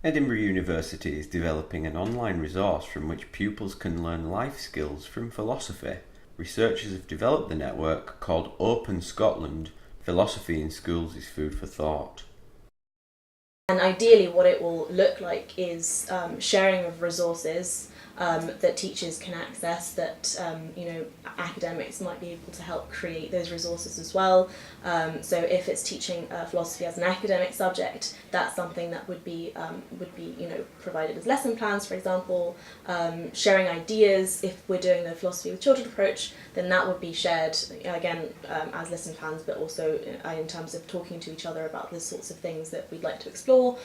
Edinburgh University is developing an online resource from which pupils can learn life skills from philosophy. Researchers have developed the network called Open Scotland. Philosophy in Schools is Food for Thought. And ideally what it will look like is sharing of resources that teachers can access, that academics might be able to help create those resources as well. So if it's teaching philosophy as an academic subject, that's something that would be provided as lesson plans, for example. Sharing ideas, if we're doing the philosophy with children approach, then that would be shared again as lesson plans, but also in terms of talking to each other about the sorts of things that we'd like to explore.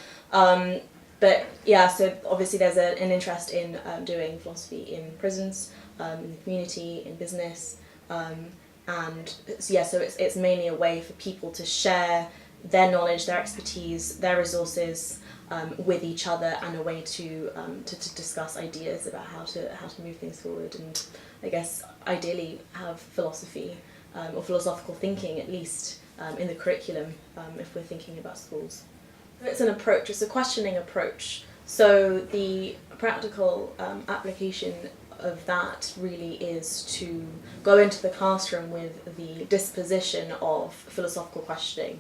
But yeah, so obviously there's an interest in doing philosophy in prisons, in the community, in business, and so it's mainly a way for people to share their knowledge, their expertise, their resources with each other, and a way to discuss ideas about how to move things forward, and I guess ideally have philosophy or philosophical thinking at least in the curriculum if we're thinking about schools. It's an approach, it's a questioning approach. So the practical application of that really is to go into the classroom with the disposition of philosophical questioning.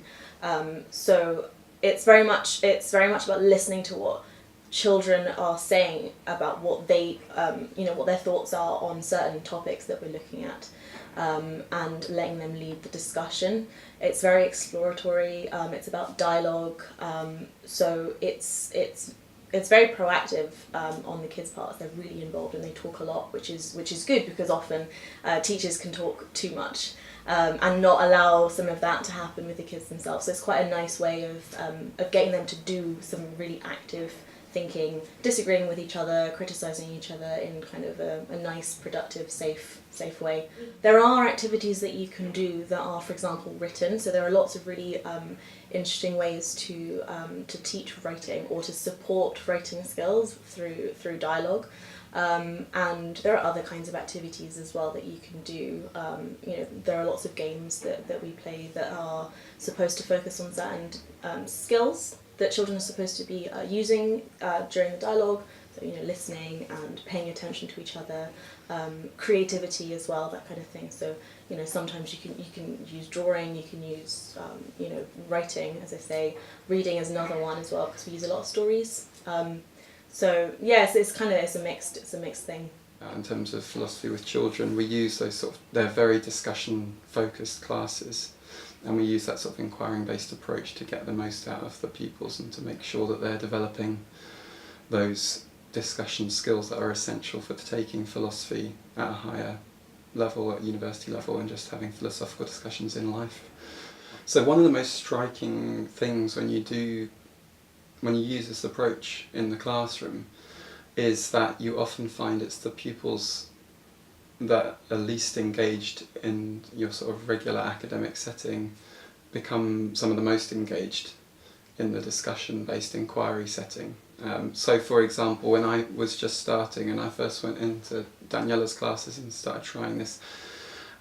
So it's very much about listening to what children are saying about what they, what their thoughts are on certain topics that we're looking at. And letting them lead the discussion. It's very exploratory. It's about dialogue. So it's very proactive on the kids' part. They're really involved and they talk a lot, which is good, because often teachers can talk too much and not allow some of that to happen with the kids themselves. So it's quite a nice way of getting them to do some really active thinking, disagreeing with each other, criticising each other in kind of a nice, productive, safe way. There are activities that you can do that are, for example, written. So there are lots of really interesting ways to teach writing or to support writing skills through dialogue. And there are other kinds of activities as well that you can do. There are lots of games that we play that are supposed to focus on certain skills that children are supposed to be using during the dialogue. So, listening and paying attention to each other, creativity as well, that kind of thing. So, sometimes you can use drawing, you can use, writing, as I say. Reading is another one as well, because we use a lot of stories. So yes, it's a mixed thing. In terms of philosophy with children, we use those they're very discussion focused classes, and we use that sort of inquiring-based approach to get the most out of the pupils and to make sure that they're developing those discussion skills that are essential for taking philosophy at a higher level, at university level, and just having philosophical discussions in life. So one of the most striking things when you use this approach in the classroom is that you often find it's the pupils that are least engaged in your sort of regular academic setting become some of the most engaged in the discussion-based inquiry setting. So for example, when I was just starting and I first went into Daniela's classes and started trying this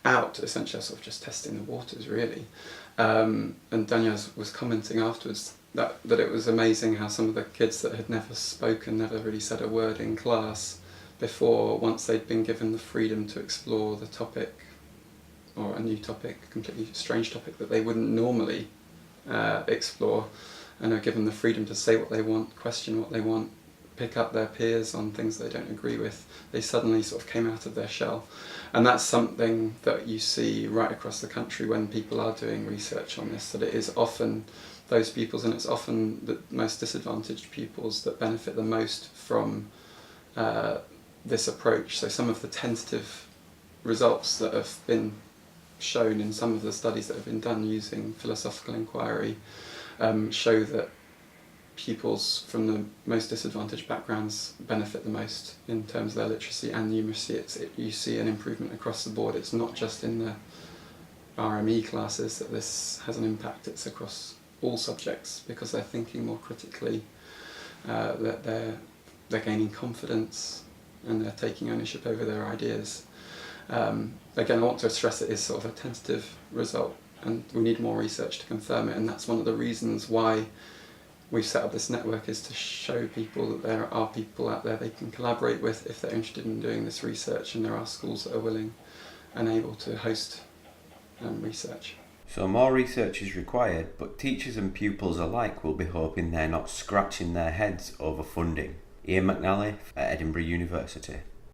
out, essentially I was sort of just testing the waters really, and Daniela was commenting afterwards that it was amazing how some of the kids that had never spoken, never really said a word in class before, once they'd been given the freedom to explore the topic, or a new topic, a completely strange topic that they wouldn't normally explore, and are given the freedom to say what they want, question what they want, pick up their peers on things they don't agree with, they suddenly sort of came out of their shell. And that's something that you see right across the country when people are doing research on this, that it is often those pupils, and it's often the most disadvantaged pupils, that benefit the most from this approach. So some of the tentative results that have been shown in some of the studies that have been done using philosophical inquiry show that pupils from the most disadvantaged backgrounds benefit the most in terms of their literacy and numeracy. You see an improvement across the board. It's not just in the RME classes that this has an impact, it's across all subjects, because they're thinking more critically, that they're gaining confidence and they're taking ownership over their ideas. Again, I want to stress it is sort of a tentative result, and we need more research to confirm it, and that's one of the reasons why we've set up this network is to show people that there are people out there they can collaborate with if they're interested in doing this research, and there are schools that are willing and able to host research. So more research is required, but teachers and pupils alike will be hoping they're not scratching their heads over funding. Ian McNally at Edinburgh University.